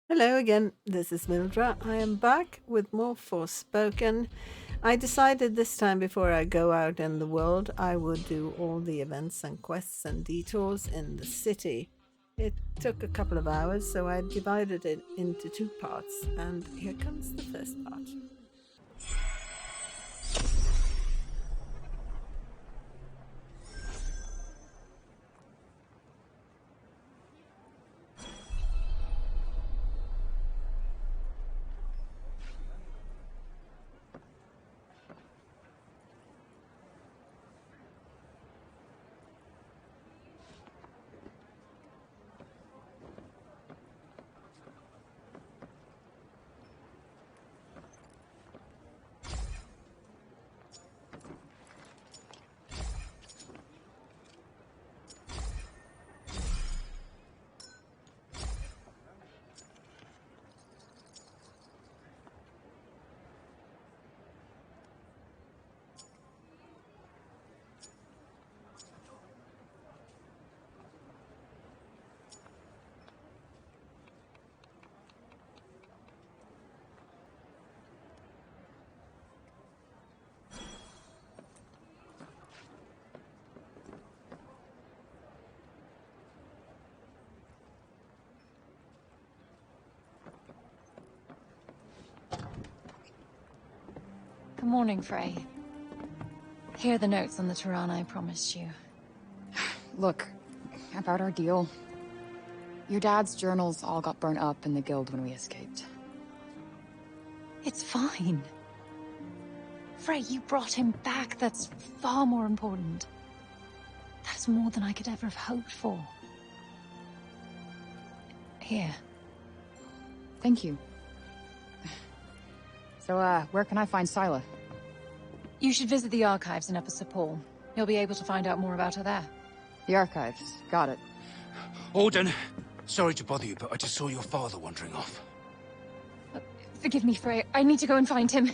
Hello again, this is Mildra. I am back with more Forspoken. I decided this time before I go out in the world, I would do all the events and quests and detours in the city. It took a couple of hours, so I divided it into two parts, and here comes the first part. Good morning, Frey. Here are the notes on the Tirana I promised you. Look, about our deal. Your dad's journals all got burnt up in the guild when we escaped. It's fine. Frey, you brought him back. That's far more important. That's more than I could ever have hoped for. Here. Thank you. So, where can I find Scylla? You should visit the archives in Upper Sepul. You'll be able to find out more about her there. The archives. Got it. Alden, sorry to bother you, but I just saw your father wandering off. Forgive me, Frey. I need to go and find him.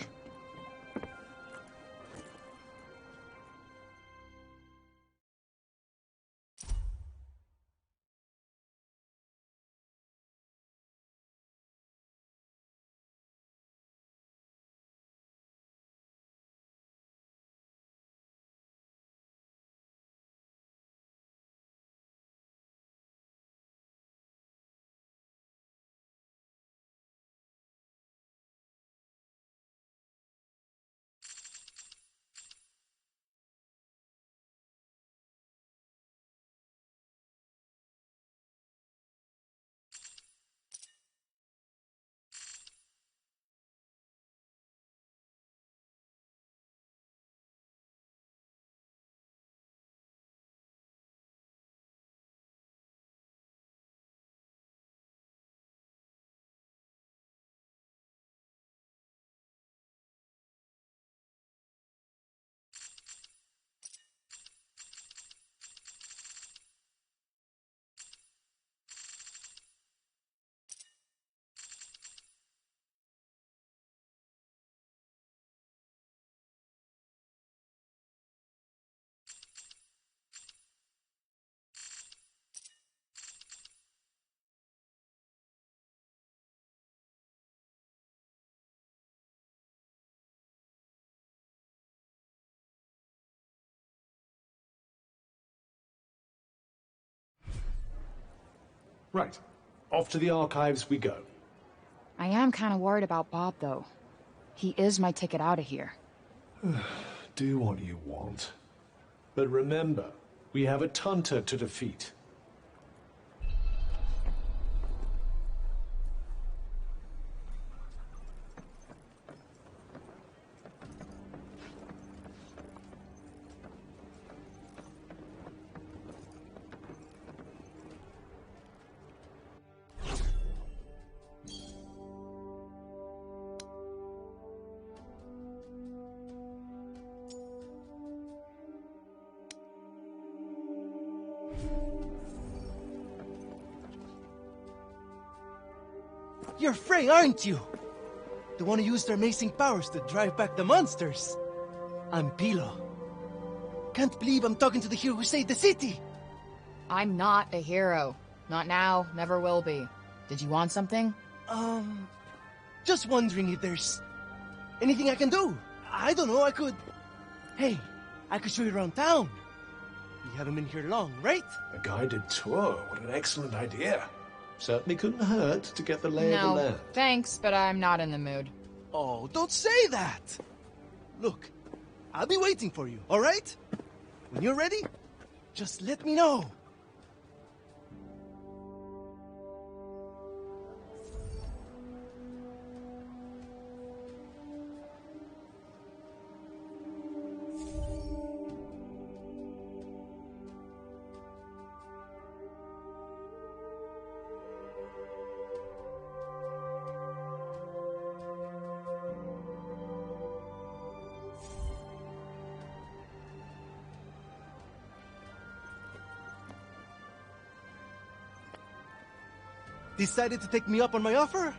Right. Off to the archives we go. I am kind of worried about Bob, though. He is my ticket out of here. Do what you want. But remember, we have a Tunter to defeat. You're Frey, aren't you? The one who used their amazing powers to drive back the monsters. I'm Pilo. Can't believe I'm talking to the hero who saved the city! I'm not a hero. Not now, never will be. Did you want something? Just wondering if there's anything I can do. I don't know, I could... Hey, I could show you around town. You haven't been here long, right? A guided tour. What an excellent idea. Certainly couldn't hurt to get the lay of the No, land. thanks, but I'm not in the mood. Oh, don't say that! Look, I'll be waiting for you, all right? When you're ready, just let me know. Decided to take me up on my offer?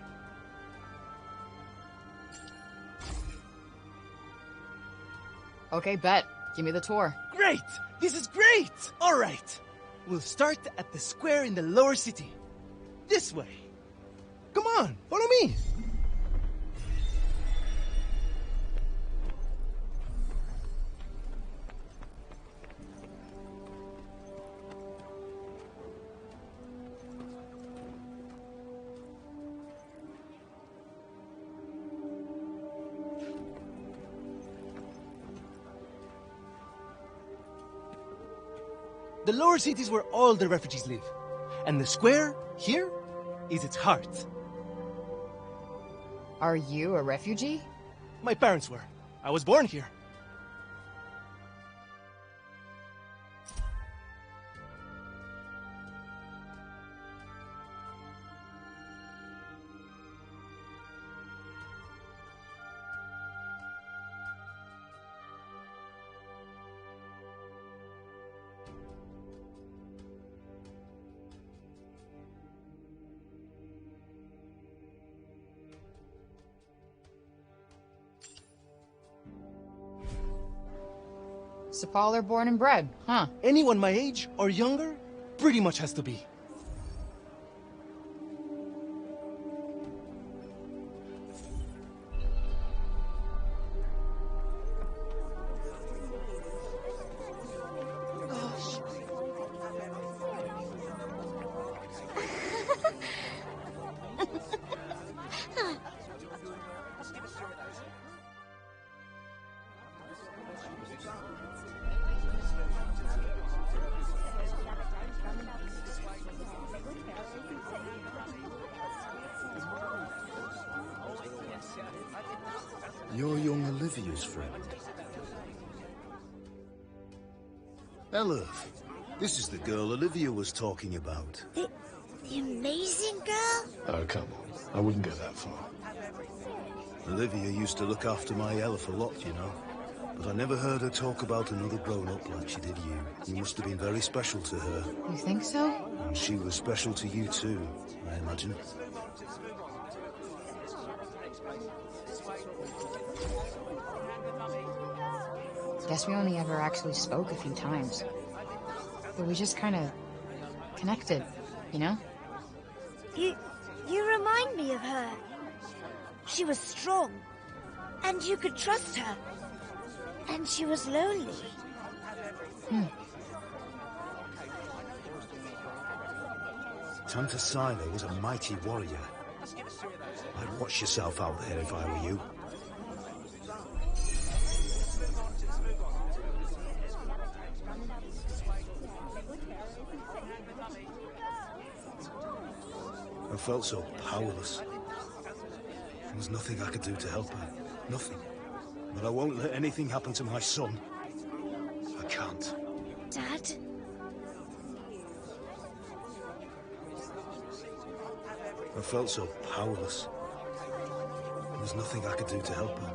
Okay, bet. Give me the tour. Great! This is great! All right. We'll start at the square in the lower city. This way. Come on, follow me. The lower city is where all the refugees live. And the square, here, is its heart. Are you a refugee? My parents were. I was born here. Sepal are born and bred, huh? Anyone my age or younger pretty much has to be. You're young Olivia's friend. Ella, this is the girl Olivia was talking about. The amazing girl? Oh, come on. I wouldn't go that far. Olivia used to look after my Elf a lot, you know. But I never heard her talk about another grown-up like she did you. You must have been very special to her. You think so? And she was special to you too, I imagine. Guess we only ever actually spoke a few times. But we just kind of connected, you know? You remind me of her. She was strong, and you could trust her. And she was lonely. Tanta Sila was a mighty warrior. I'd watch yourself out there if I were you. I felt so powerless. There was nothing I could do to help her. Nothing. But I won't let anything happen to my son. I can't. Dad? I felt so powerless. There was nothing I could do to help her.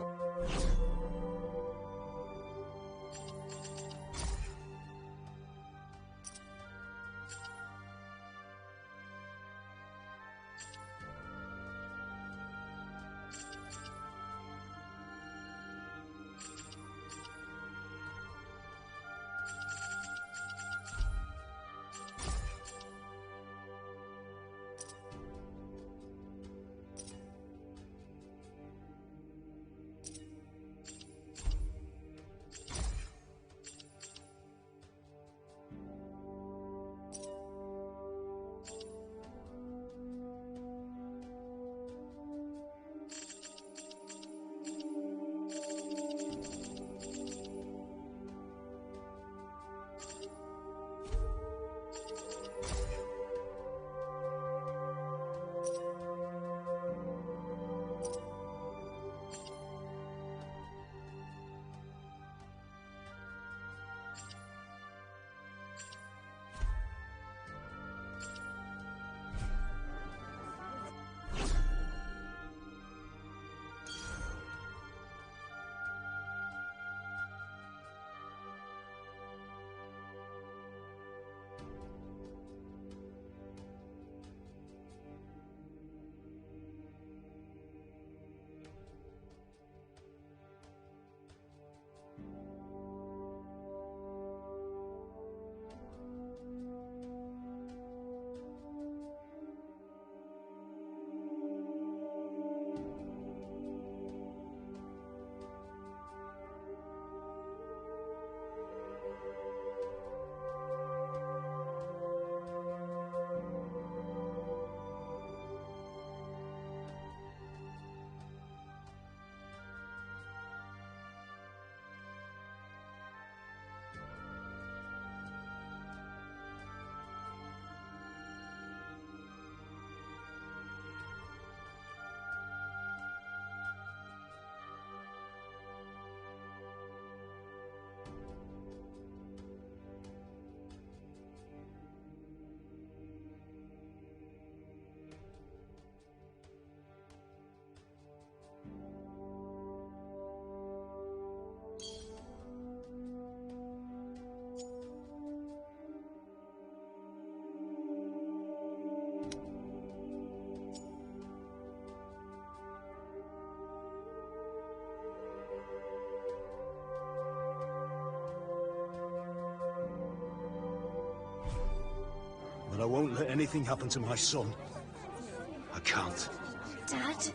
But I won't let anything happen to my son. I can't. Dad?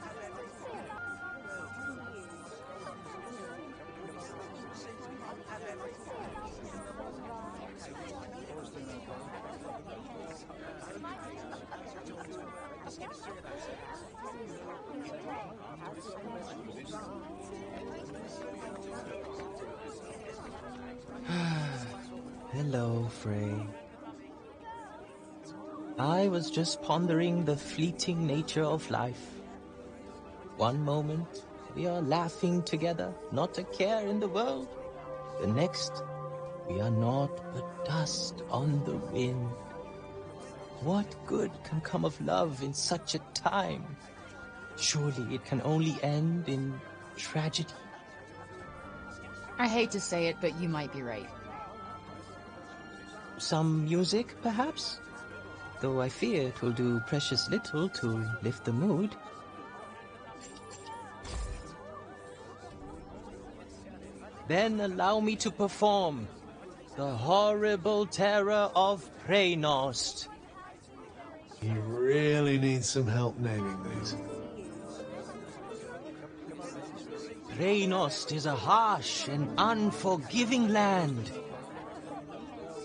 Hello, Frey. I was just pondering the fleeting nature of life. One moment, we are laughing together, not a care in the world. The next, we are naught but dust on the wind. What good can come of love in such a time? Surely it can only end in tragedy. I hate to say it, but you might be right. Some music, perhaps? Though I fear it will do precious little to lift the mood. Then allow me to perform the horrible terror of Preynost. You really need some help naming these. Preynost is a harsh and unforgiving land.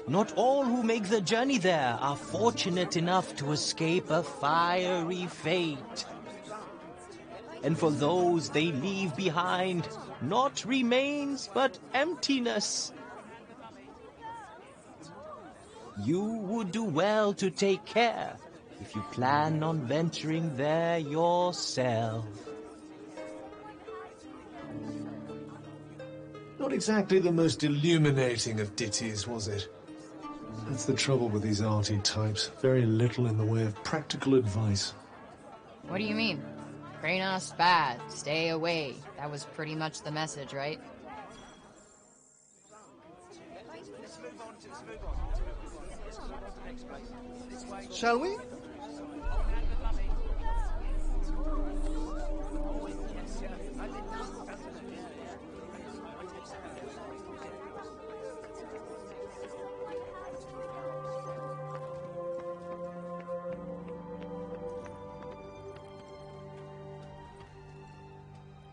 Not all who make the journey there are fortunate enough to escape a fiery fate. And for those they leave behind, not remains but emptiness. You would do well to take care if you plan on venturing there yourself. Not exactly the most illuminating of ditties, was it? That's the trouble with these arty types. Very little in the way of practical advice. What do you mean? Kranos bad, stay away. That was pretty much the message, right? Shall we?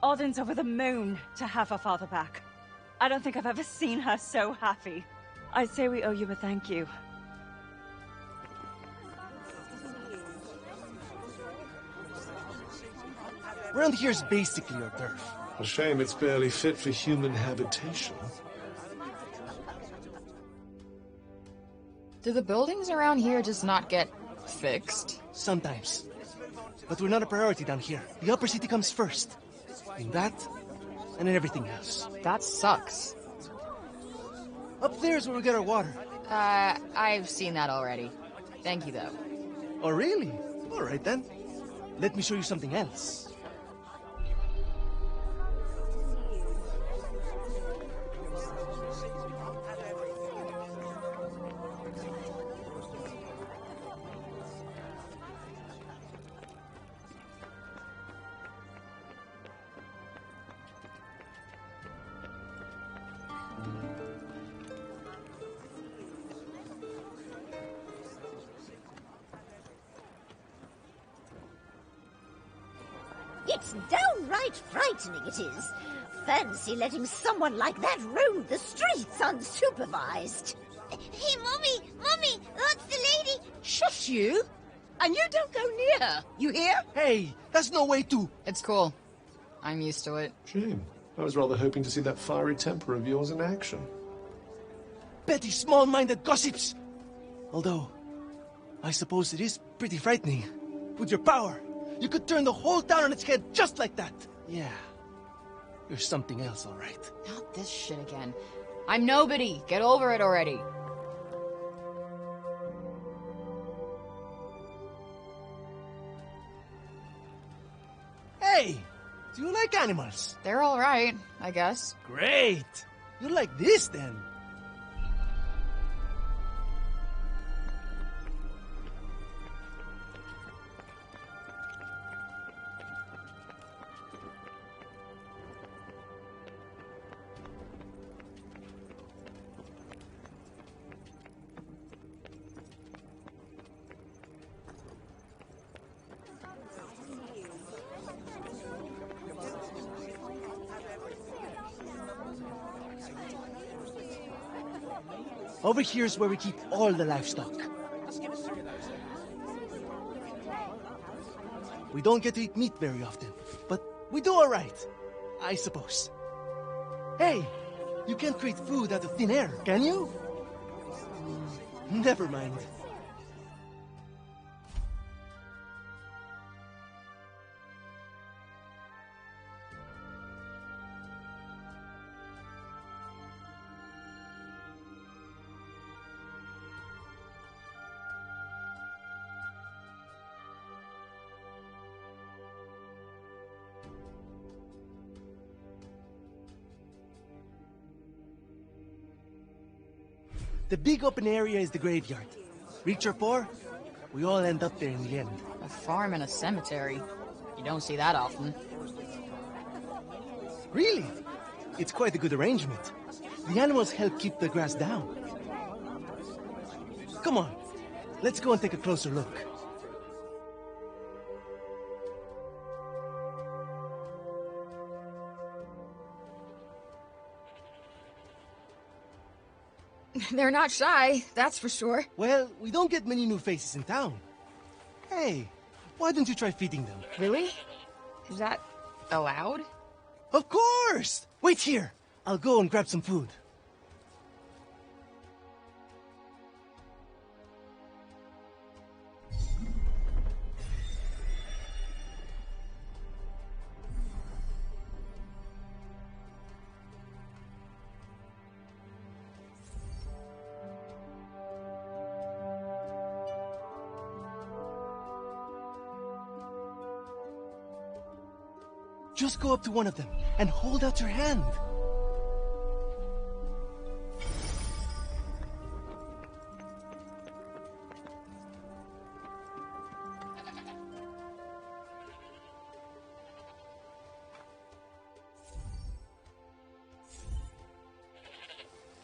Odin's over the moon to have her father back. I don't think I've ever seen her so happy. I say we owe you a thank you. Around here's basically our turf. A shame it's barely fit for human habitation. Do the buildings around here just not get fixed? Sometimes. But we're not a priority down here. The upper city comes first. In that, and in everything else. That sucks. Up there's where we get our water. I've seen that already. Thank you, though. Oh, really? All right, then. Let me show you something else. It's downright frightening, it is. Fancy letting someone like that roam the streets unsupervised. Hey, Mommy! Mommy! That's the lady! Shush you! And you don't go near her, you hear? Hey, that's no way to... It's cool. I'm used to it. Shame. I was rather hoping to see that fiery temper of yours in action. Petty, small-minded gossips! Although, I suppose it is pretty frightening. With your power, you could turn the whole town on its head just like that. Yeah. You're something else, all right. Not this shit again. I'm nobody. Get over it already. Hey! Do you like animals? They're all right, I guess. Great! You like this, then? Over here's where we keep all the livestock. We don't get to eat meat very often, but we do all right, I suppose. Hey, you can't create food out of thin air, can you? Never mind. The big open area is the graveyard. Rich or poor, we all end up there in the end. A farm and a cemetery. You don't see that often. Really? It's quite a good arrangement. The animals help keep the grass down. Come on, let's go and take a closer look. They're not shy, that's for sure. Well, we don't get many new faces in town. Hey, why don't you try feeding them? Really? Is that allowed? Of course! Wait here. I'll go and grab some food. Just go up to one of them and hold out your hand.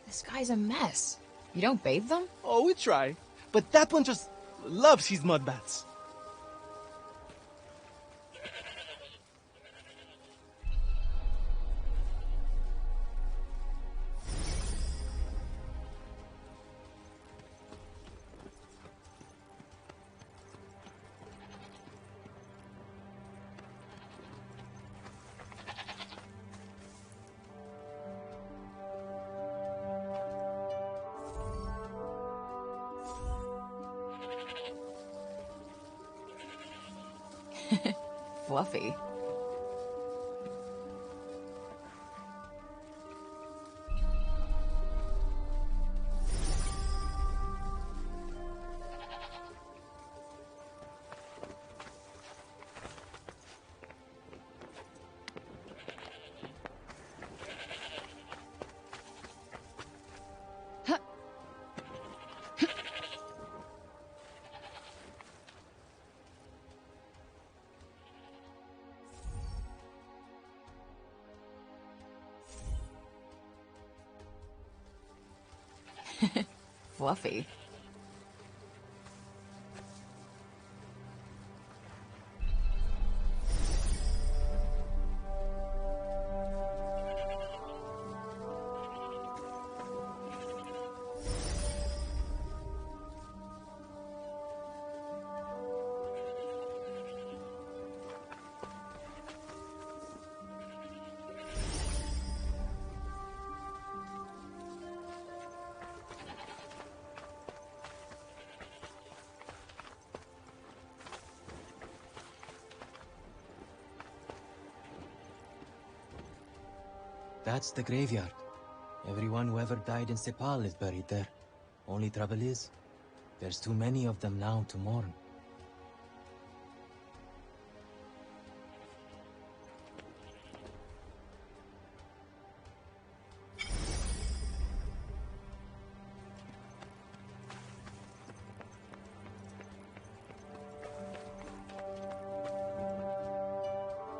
This guy's a mess. You don't bathe them? Oh, we try. But that one just loves his mud baths. Fluffy. Fluffy. That's the graveyard. Everyone who ever died in Sepal is buried there. Only trouble is, there's too many of them now to mourn.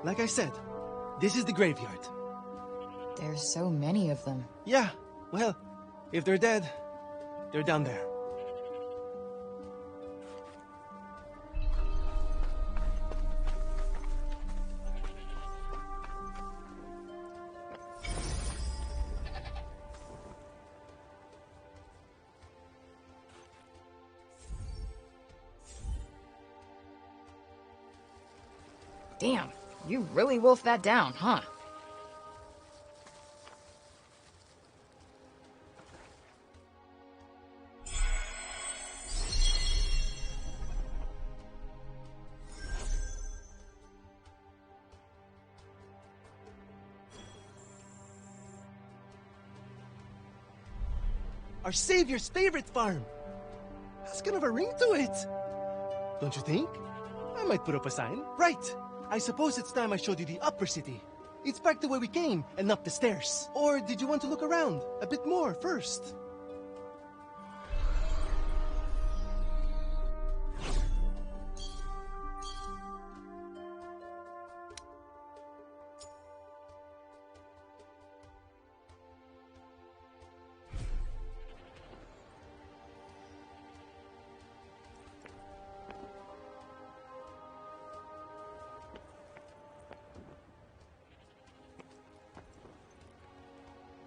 Like I said, this is the graveyard. There's so many of them. Yeah, well, if they're dead, they're down there. Damn, you really wolfed that down, huh? Our savior's favorite farm. Has kind of a ring to it. Don't you think? I might put up a sign. Right. I suppose it's time I showed you the upper city. It's back the way we came and up the stairs. Or did you want to look around a bit more first?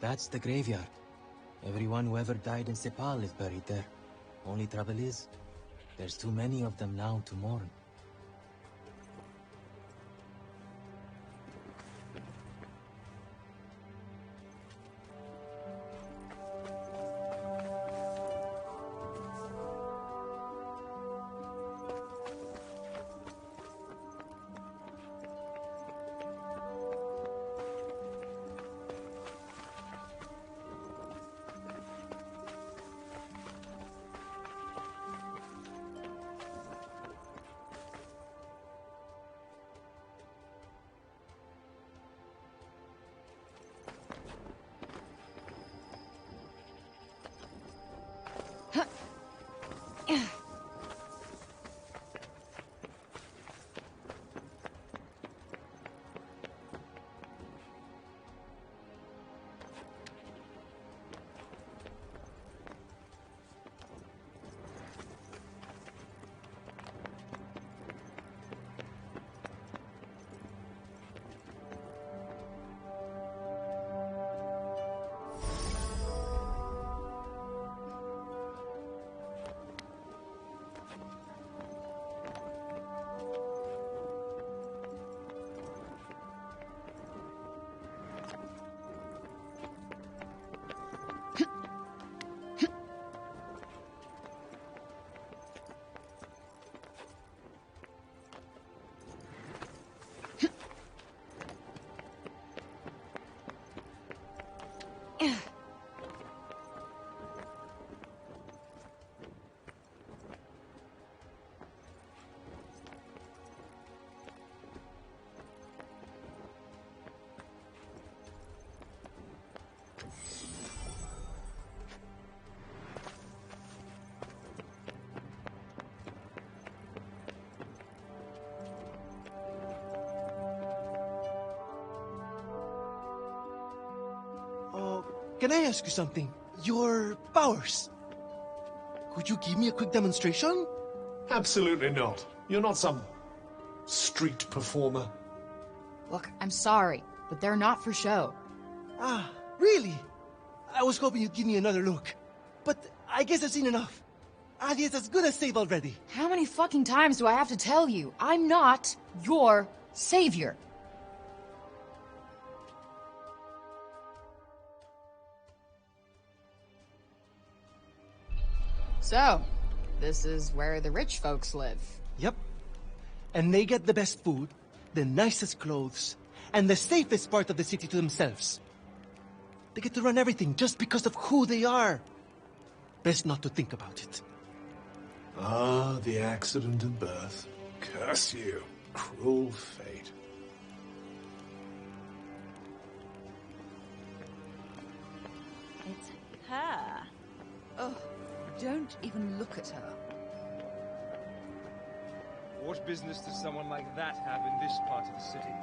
That's the graveyard. Everyone who ever died in Sepal is buried there. Only trouble is, there's too many of them now to mourn. Can I ask you something? Your powers. Could you give me a quick demonstration? Absolutely not. You're not some street performer. Look, I'm sorry, but they're not for show. Ah, really? I was hoping you'd give me another look. But I guess I've seen enough. Alia's as good as saved already. How many fucking times do I have to tell you? I'm not your savior. So, this is where the rich folks live. Yep. And they get the best food, the nicest clothes, and the safest part of the city to themselves. They get to run everything just because of who they are. Best not to think about it. Ah, the accident of birth. Curse you. Cruel fate. It's her. Oh, don't even look at her. What business does someone like that have in this part of the city?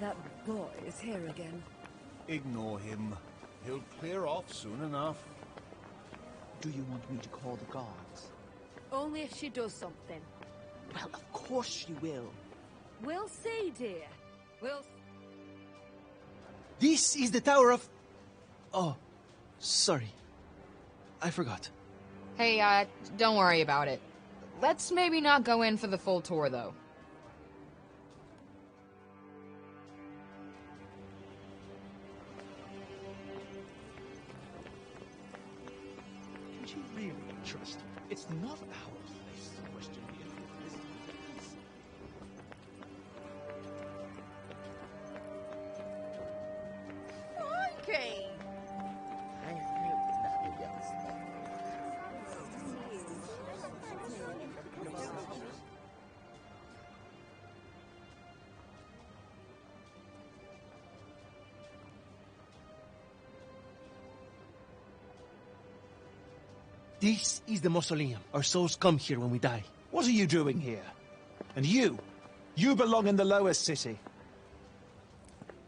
That boy is here again. Ignore him. He'll clear off soon enough. Do you want me to call the guards? Only if she does something. Well, of course she will. We'll see, dear. We'll... This is the Tower of... Oh, sorry. I forgot. Hey, don't worry about it. Let's maybe not go in for the full tour, though. Can you really trust her? It's not our place to question the influence. Crikey! This is the mausoleum. Our souls come here when we die. What are you doing here? And you? You belong in the lowest city.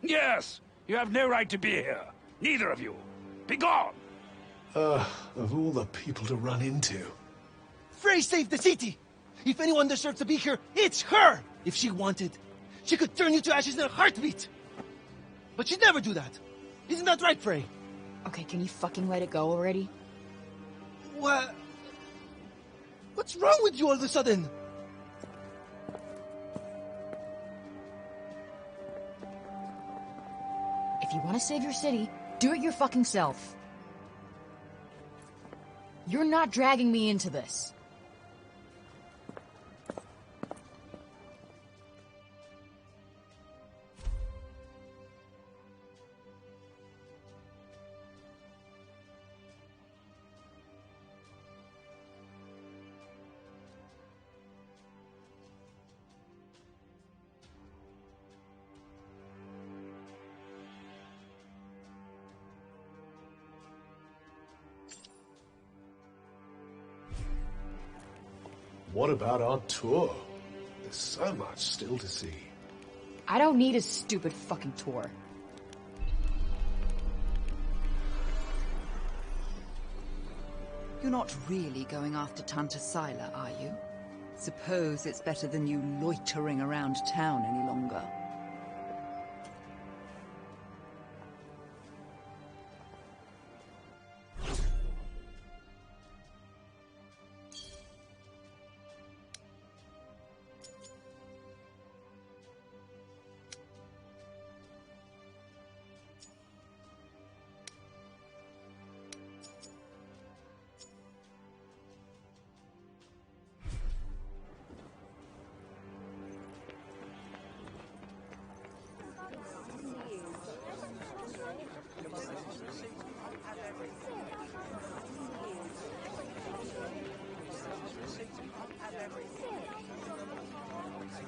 Yes! You have no right to be here. Neither of you. Be gone! Of all the people to run into. Frey saved the city! If anyone deserves to be here, it's her! If she wanted, she could turn you to ashes in a heartbeat! But she'd never do that. Isn't that right, Frey? Okay, can you fucking let it go already? What? What's wrong with you all of a sudden? If you want to save your city, do it your fucking self. You're not dragging me into this. What about our tour? There's so much still to see. I don't need a stupid fucking tour. You're not really going after Tanta Sila, are you? Suppose it's better than you loitering around town any longer.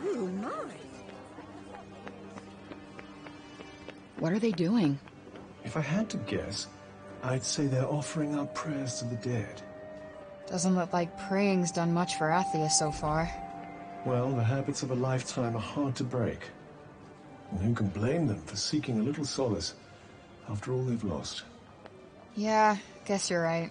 Oh my! What are they doing? If I had to guess, I'd say they're offering up prayers to the dead. Doesn't look like praying's done much for Athia so far. Well, the habits of a lifetime are hard to break. And who can blame them for seeking a little solace after all they've lost? Yeah, guess you're right.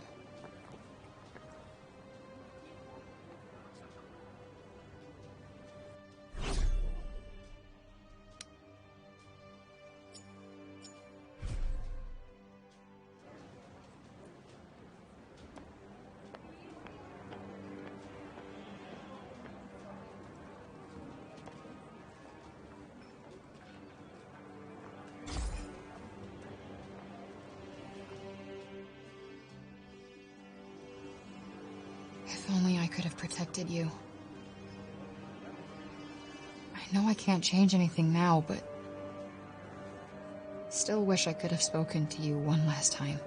If only I could have protected you. I know I can't change anything now, but... still wish I could have spoken to you one last time.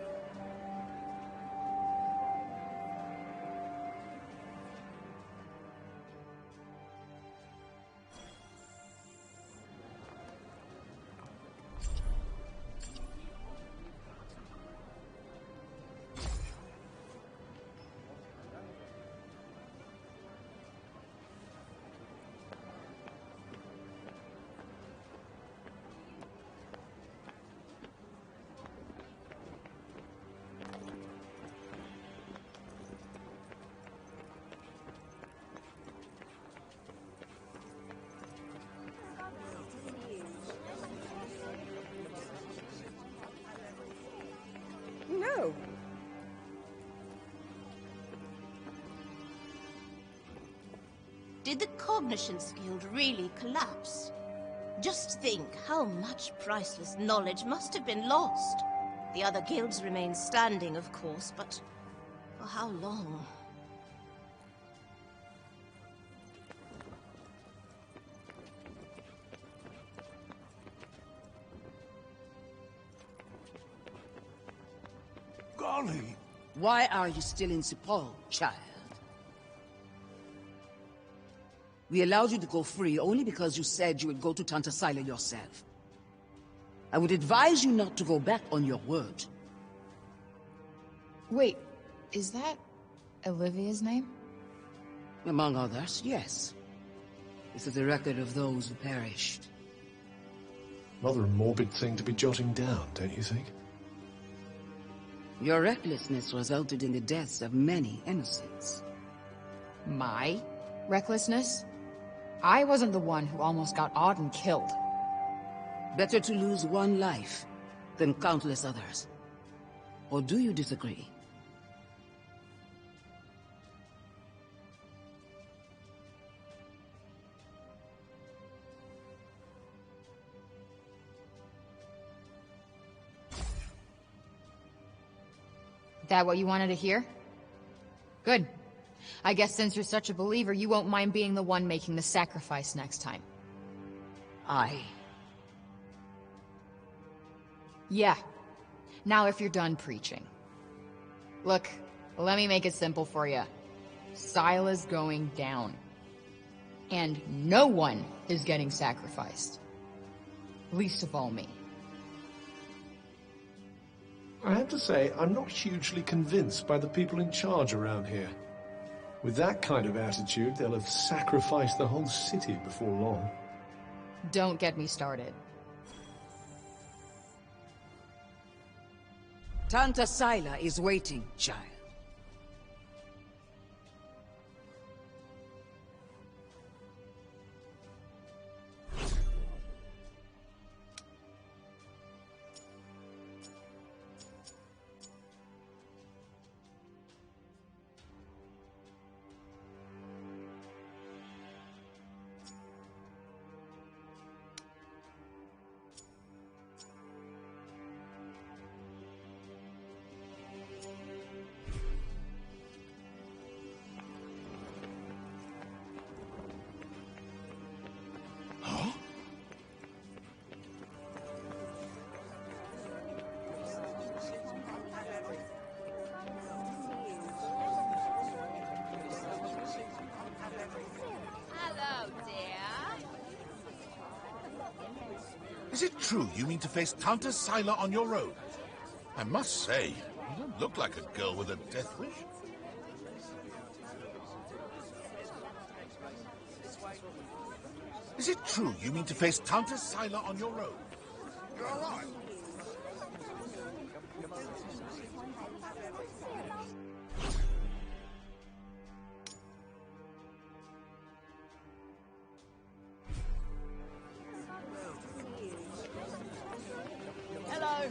Did the Cognitions Guild really collapse? Just think how much priceless knowledge must have been lost. The other guilds remain standing, of course, but for how long? Golly! Why are you still in Sepul, child? We allowed you to go free only because you said you would go to Tanta Sila yourself. I would advise you not to go back on your word. Wait, is that Olivia's name? Among others, yes. This is a record of those who perished. Rather a morbid thing to be jotting down, don't you think? Your recklessness resulted in the deaths of many innocents. My recklessness? I wasn't the one who almost got Auden killed. Better to lose one life than countless others. Or do you disagree? That what you wanted to hear? Good. I guess since you're such a believer, you won't mind being the one making the sacrifice next time. Yeah. Now if you're done preaching. Look, let me make it simple for you. Sila's going down. And no one is getting sacrificed. Least of all me. I have to say, I'm not hugely convinced by the people in charge around here. With that kind of attitude, they'll have sacrificed the whole city before long. Don't get me started. Tanta Sila is waiting, child. Is it true you mean to face Tanta Sila on your road? I must say, you don't look like a girl with a death wish. Is it true you mean to face Tanta Sila on your road? You're all right. Hello.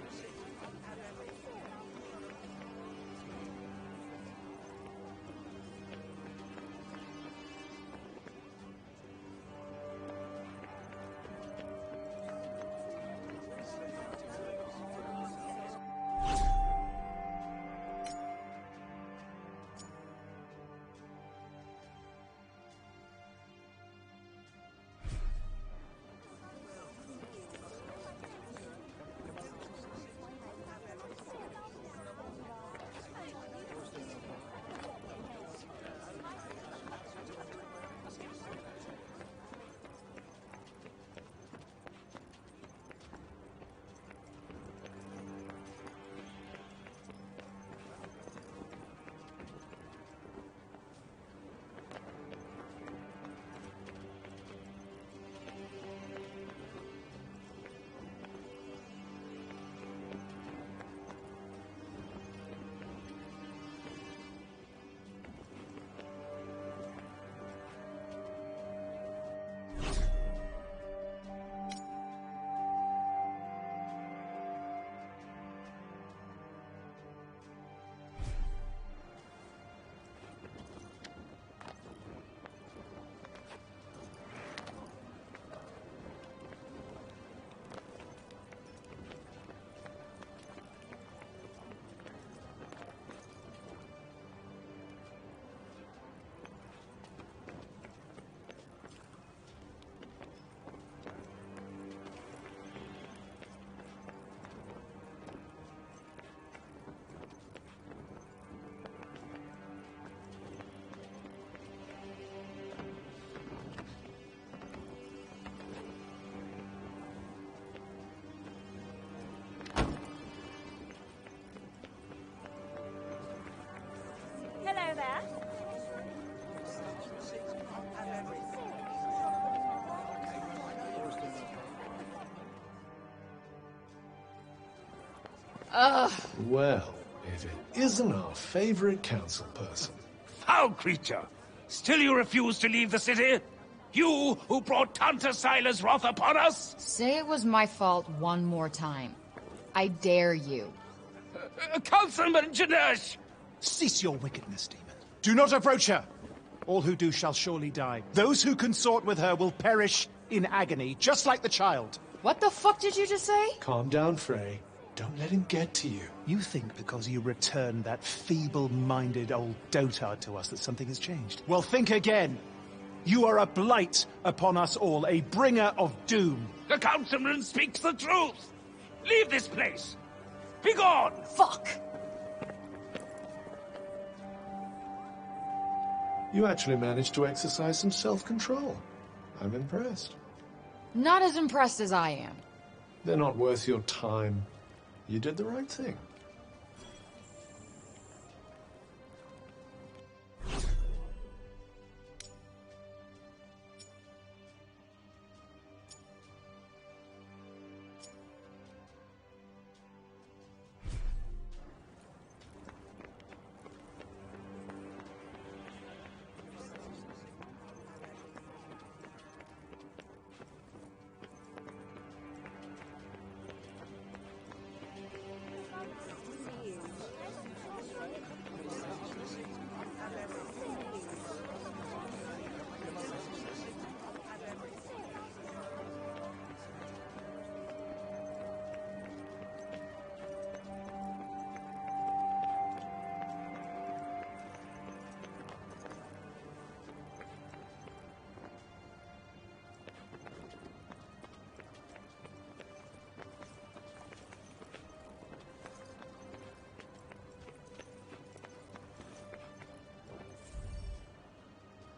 Ugh. Well, if it isn't our favorite council person. Foul creature! Still you refuse to leave the city? You who brought Tanta Sila's wrath upon us? Say it was my fault one more time. I dare you. Councilman Janesh! Cease your wickedness, demon. Do not approach her! All who do shall surely die. Those who consort with her will perish in agony, just like the child. What the fuck did you just say? Calm down, Frey. Don't let him get to you. You think because you returned that feeble-minded old dotard to us that something has changed? Well, think again. You are a blight upon us all, a bringer of doom. The councilman speaks the truth! Leave this place! Be gone! Fuck! You actually managed to exercise some self-control. I'm impressed. Not as impressed as I am. They're not worth your time. You did the right thing.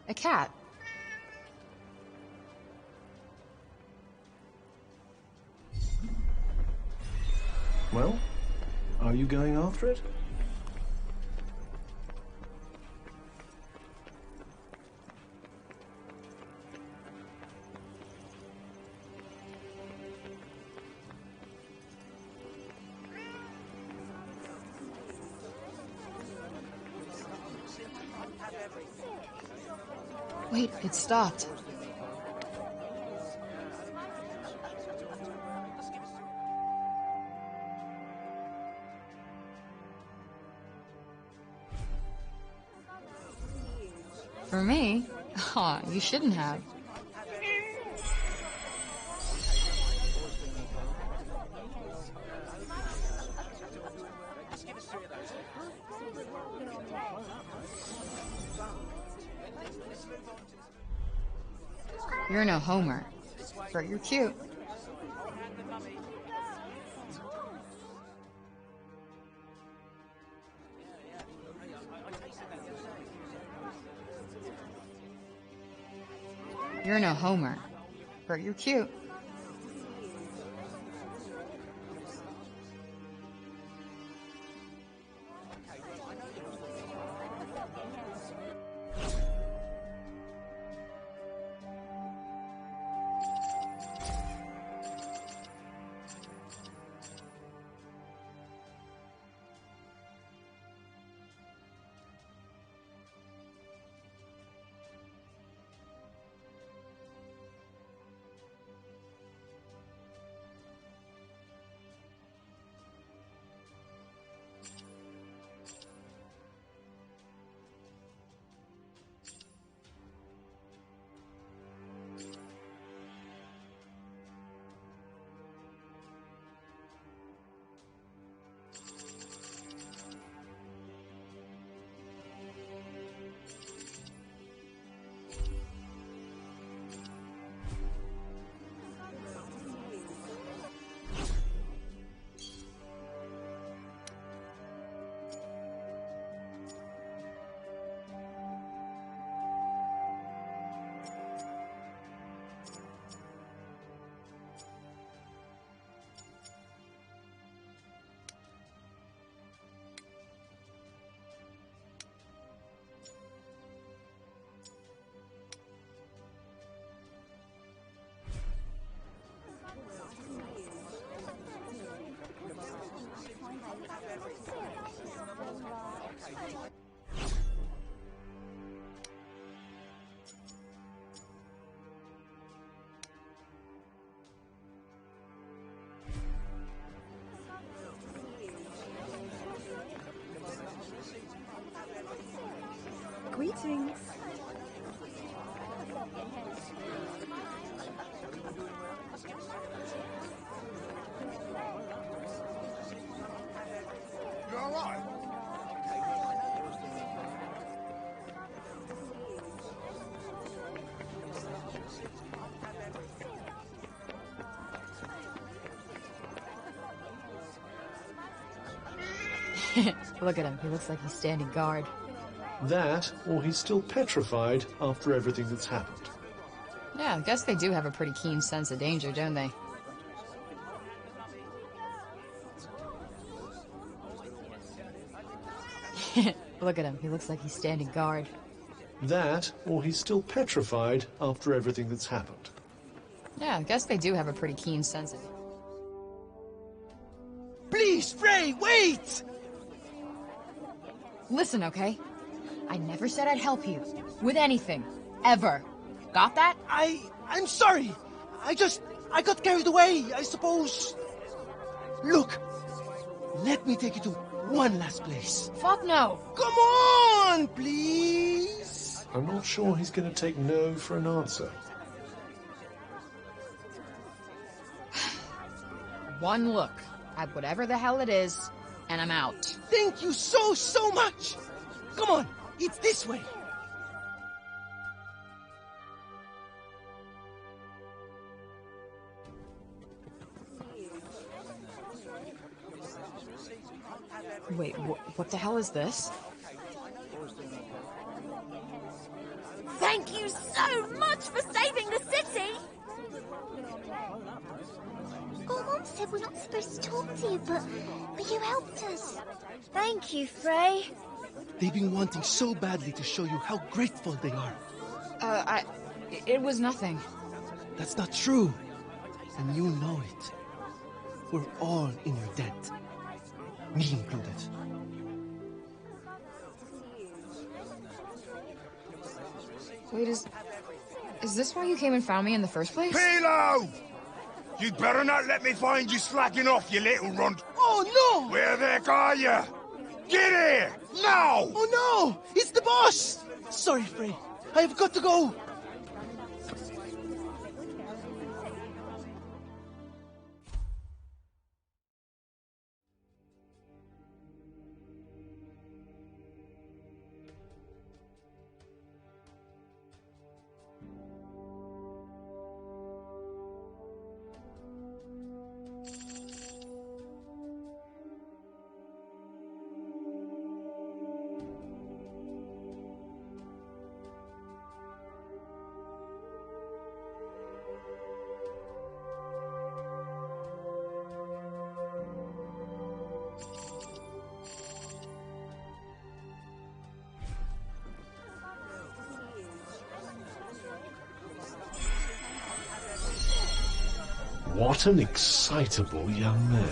A cat. Well, are you going after it? Wait, it stopped. For me? Aw, you shouldn't have. You're no Homer, but you're cute. You're no Homer, but you're cute. Look at him. He looks like he's standing guard. That, or he's still petrified after everything that's happened. Yeah, I guess they do have a pretty keen sense of danger, don't they? Look at him. He looks like he's standing guard. That, or he's still petrified after everything that's happened. Yeah, I guess they do have a pretty keen sense of... Please, Frey, wait! Listen, okay? I never said I'd help you. With anything. Ever. Got that? I'm sorry. I got carried away, I suppose. Look, let me take you to one last place. Fuck no. Come on, please. I'm not sure he's going to take no for an answer. One look at whatever the hell it is, and I'm out. Thank you so much. Come on, it's this way. Wait, what the hell is this? Thank you so much for saving the city! Gorgon said we're not supposed to talk to you, but you helped us. Thank you, Frey. They've been wanting so badly to show you how grateful they are. It was nothing. That's not true. And you know it. We're all in your debt. Me included. Wait, is this why you came and found me in the first place? Pilo! You'd better not let me find you slacking off, you little runt. Oh, no! Where the heck are you? Get here! Now! Oh, no! It's the boss! Sorry, Frey. I have got to go. What an excitable young man.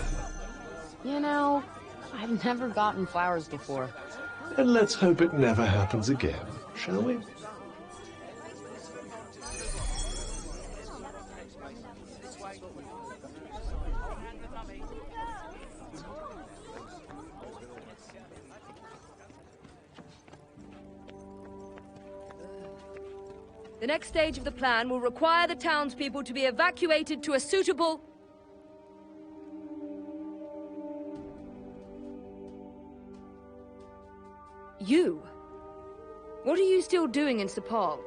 You know, I've never gotten flowers before. And let's hope it never happens again, shall we? The next stage of the plan will require the townspeople to be evacuated to a suitable... You? What are you still doing in Sepal?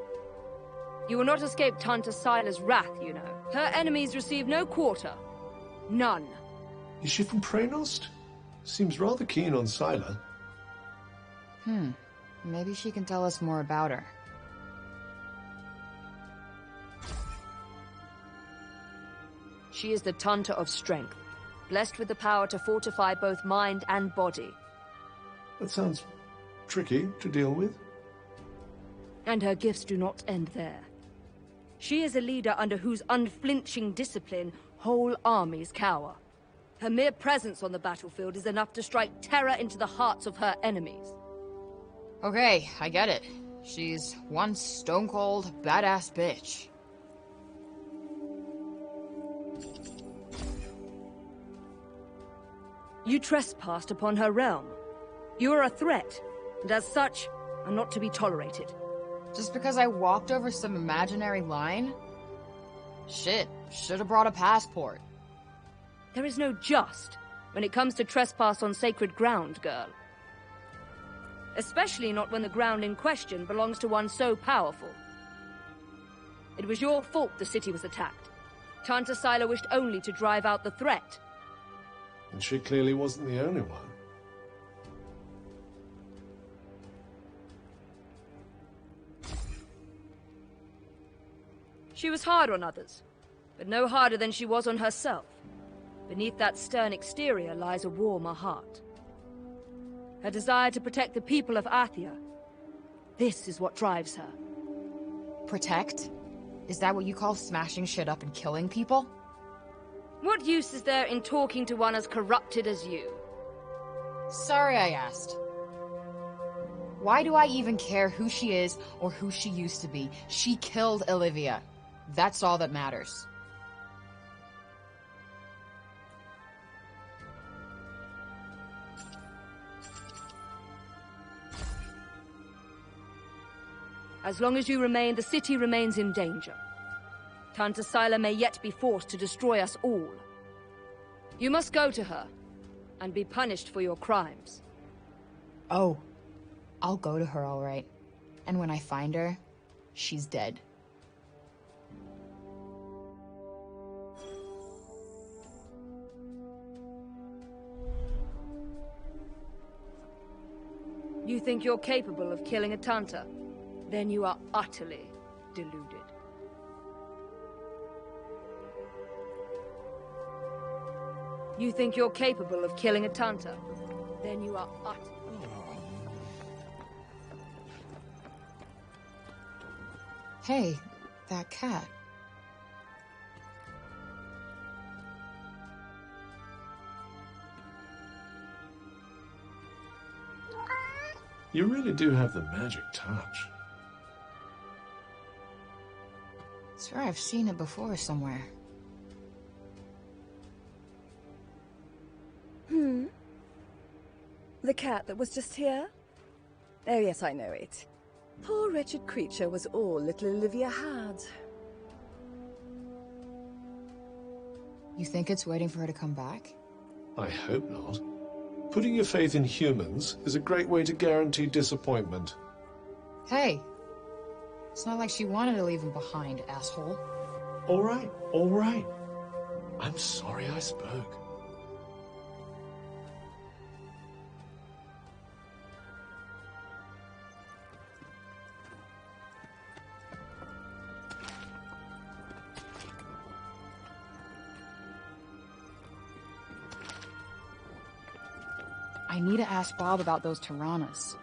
You will not escape Tanta Sila's wrath, you know. Her enemies receive no quarter. None. Is she from Praenost? Seems rather keen on Sila. Maybe she can tell us more about her. She is the Tanta of Strength, blessed with the power to fortify both mind and body. That sounds tricky to deal with. And her gifts do not end there. She is a leader under whose unflinching discipline whole armies cower. Her mere presence on the battlefield is enough to strike terror into the hearts of her enemies. Okay, I get it. She's one stone-cold, badass bitch. You trespassed upon her realm. You are a threat, and as such, are not to be tolerated. Just because I walked over some imaginary line? Shit, should have brought a passport. There is no just when it comes to trespass on sacred ground, girl. Especially not when the ground in question belongs to one so powerful. It was your fault the city was attacked. Tanta Sila wished only to drive out the threat. And she clearly wasn't the only one. She was hard on others, but no harder than she was on herself. Beneath that stern exterior lies a warmer heart. Her desire to protect the people of Athia. This is what drives her. Protect? Is that what you call smashing shit up and killing people? What use is there in talking to one as corrupted as you? Sorry I asked. Why do I even care who she is or who she used to be? She killed Olivia. That's all that matters. As long as you remain, the city remains in danger. Tanta Sila may yet be forced to destroy us all. You must go to her, and be punished for your crimes. Oh, I'll go to her, all right. And when I find her, she's dead. You think you're capable of killing a Tanta? Then you are utterly deluded. You think you're capable of killing a Tanta? Then you are utterly... Hey, that cat. You really do have the magic touch. Swear I've seen it before somewhere. The cat that was just here? Oh yes, I know it. Poor wretched creature was all little Olivia had. You think it's waiting for her to come back? I hope not. Putting your faith in humans is a great way to guarantee disappointment. Hey, it's not like she wanted to leave him behind, asshole. All right, all right. I'm sorry I spoke. I need to ask Bob about those Tyrannas.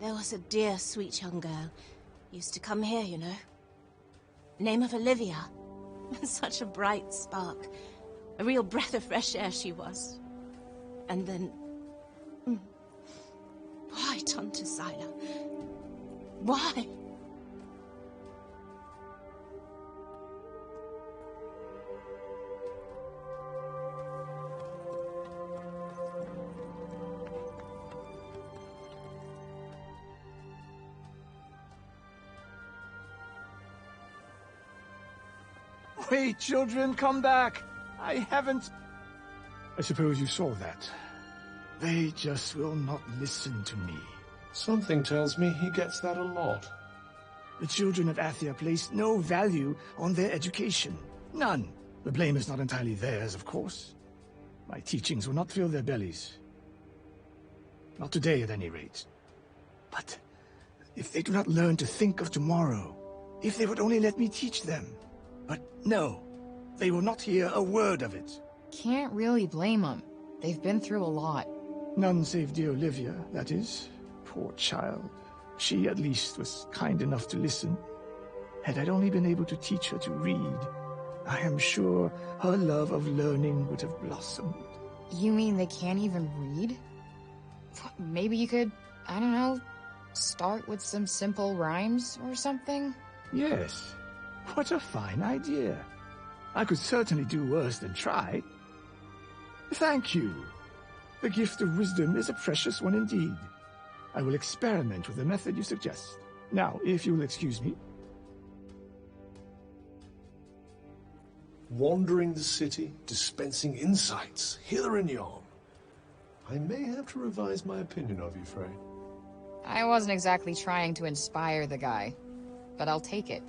There was a dear, sweet young girl. Used to come here, you know. Name of Olivia. Such a bright spark. A real breath of fresh air she was. And then... Why, Tanta Sila? Why? Wait, children, come back! I haven't... I suppose you saw that. They just will not listen to me. Something tells me he gets that a lot. The children of Athia place no value on their education. None. The blame is not entirely theirs, of course. My teachings will not fill their bellies. Not today, at any rate. But if they do not learn to think of tomorrow, if they would only let me teach them. But no, they will not hear a word of it. Can't really blame them. They've been through a lot. None save dear Olivia, that is. Poor child. She, at least, was kind enough to listen. Had I only been able to teach her to read, I am sure her love of learning would have blossomed. You mean they can't even read? Maybe you could, I don't know, start with some simple rhymes or something? Yes. What a fine idea. I could certainly do worse than try. Thank you. The gift of wisdom is a precious one indeed. I will experiment with the method you suggest. Now, if you will excuse me. Wandering the city, dispensing insights, hither and yon. I may have to revise my opinion of you, Frey. I wasn't exactly trying to inspire the guy, but I'll take it.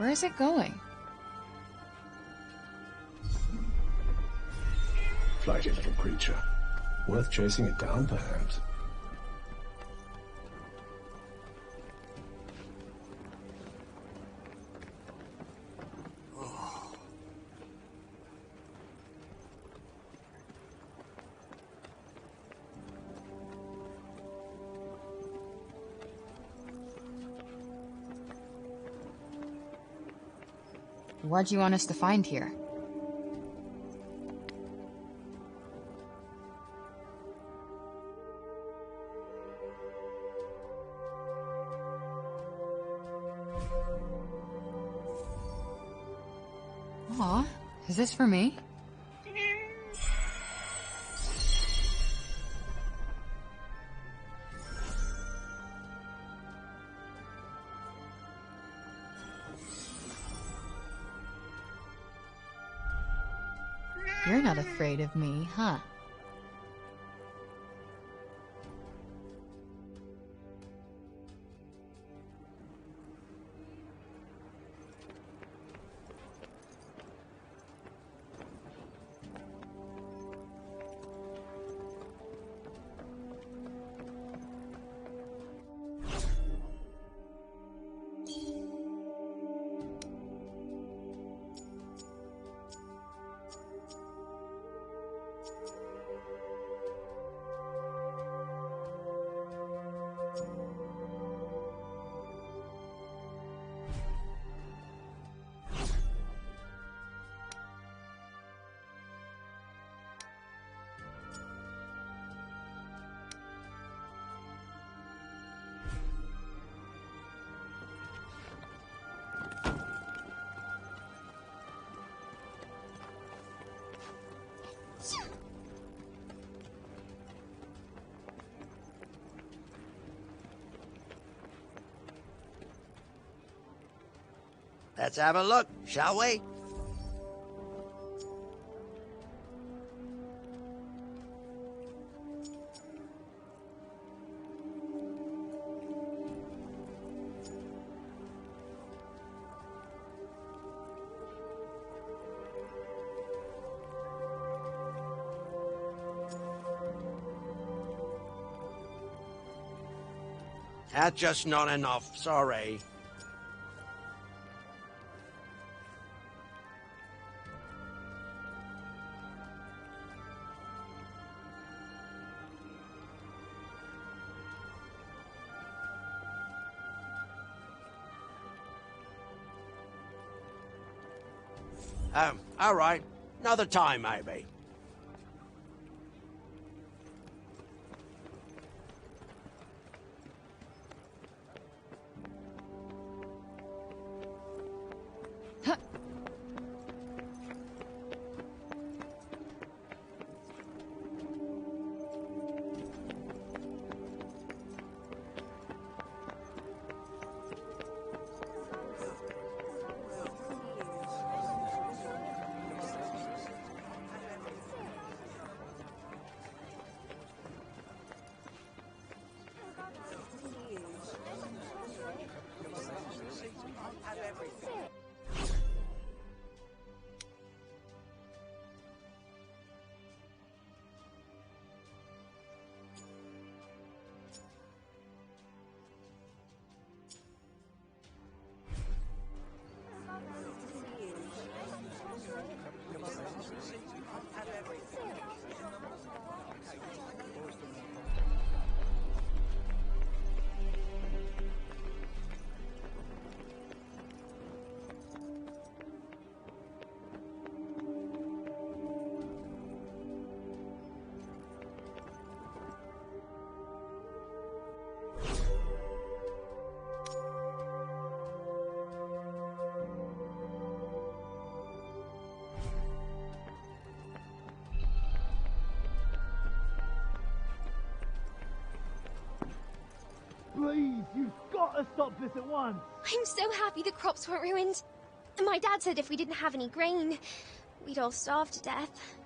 Where is it going? Flighty little creature. Worth chasing it down, perhaps. What do you want us to find here? Aw, is this for me? You're not afraid of me, huh? Let's have a look, shall we? That's just not enough, sorry. All right. Another time, maybe. Please, you've got to stop this at once! I'm so happy the crops weren't ruined. My dad said if we didn't have any grain, we'd all starve to death.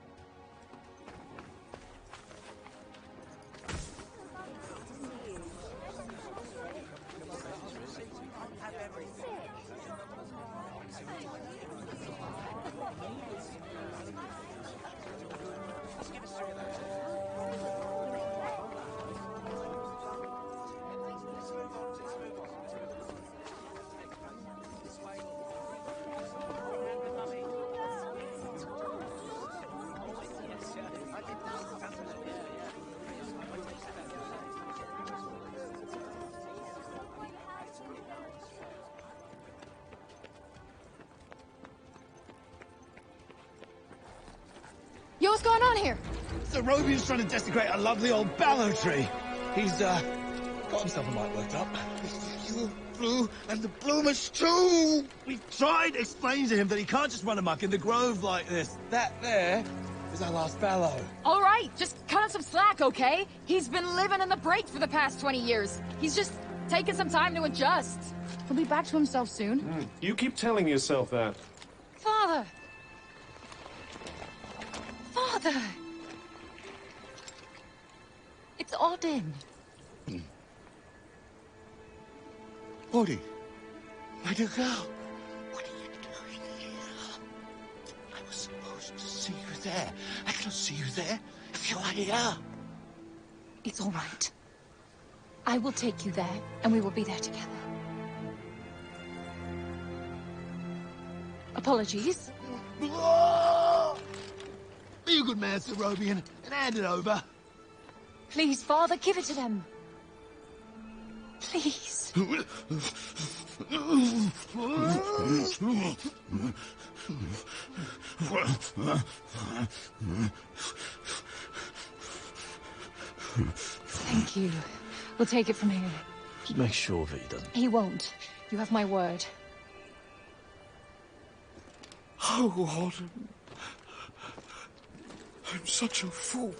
Yo, what's going on here? So Robian's trying to desecrate a lovely old ballow tree. He's, got himself a mite worked up. You blue and the bloomers too! We've tried explaining to him that he can't just run amok in the grove like this. That there is our last ballow. All right, just cut him some slack, okay? He's been living in the break for the past 20 years. He's just taking some time to adjust. He'll be back to himself soon. You keep telling yourself that. Father! Father! It's Odin. Odin, my dear girl, what are you doing here? I was supposed to see you there. I cannot see you there if you are here. It's all right. I will take you there, and we will be there together. Apologies. Be a good man, Sir Robian, and hand it over. Please, Father, give it to them. Please. Thank you. We'll take it from here. Just make sure that he doesn't. He won't. You have my word. Oh, Odin. I'm such a fool.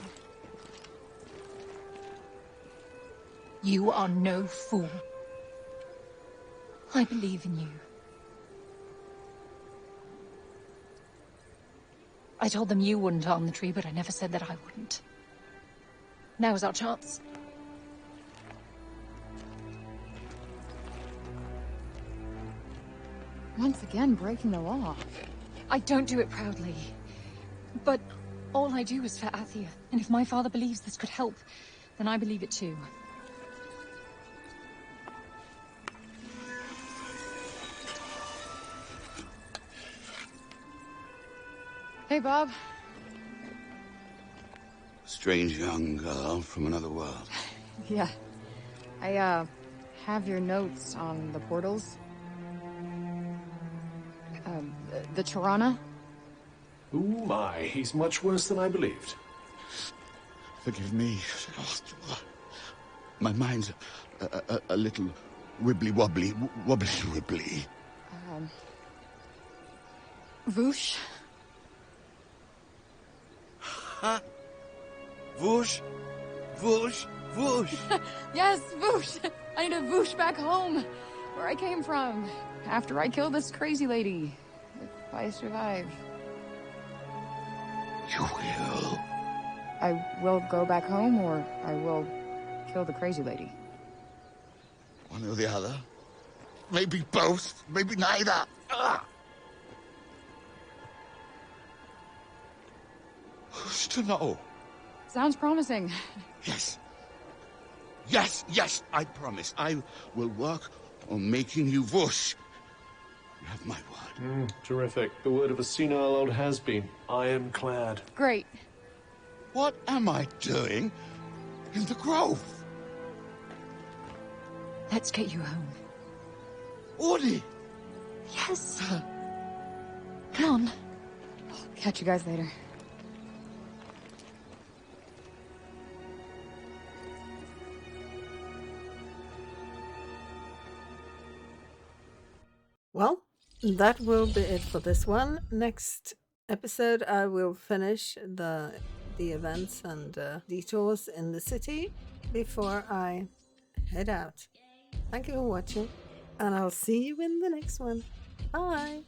You are no fool. I believe in you. I told them you wouldn't harm the tree, but I never said that I wouldn't. Now is our chance. Once again, breaking the law. I don't do it proudly. But all I do is for Athia. And if my father believes this could help, then I believe it too. Hey, Bob. Strange young girl from another world. Yeah. I, have your notes on the portals. The Tirana? Oh my, he's much worse than I believed. Forgive me. My mind's a little wibbly-wobbly, wobbly-wibbly. Voosh? Huh? Voosh? Voosh? Voosh? Yes, Voosh! I need a Voosh back home, where I came from, after I killed this crazy lady. If I survive. You will? I will go back home, or I will kill the crazy lady. One or the other. Maybe both. Maybe neither. Who's to know? Sounds promising. Yes. Yes, yes, I promise. I will work on making you Voosh. You have my word. Terrific. The word of a senile old has-been. Ironclad. Great. What am I doing in the grove? Let's get you home. Audie! Yes. Come on. Catch you guys later. Well, that will be it for this one. Next episode, I will finish the events and detours in the city before I head out. Thank you for watching, and I'll see you in the next one. Bye!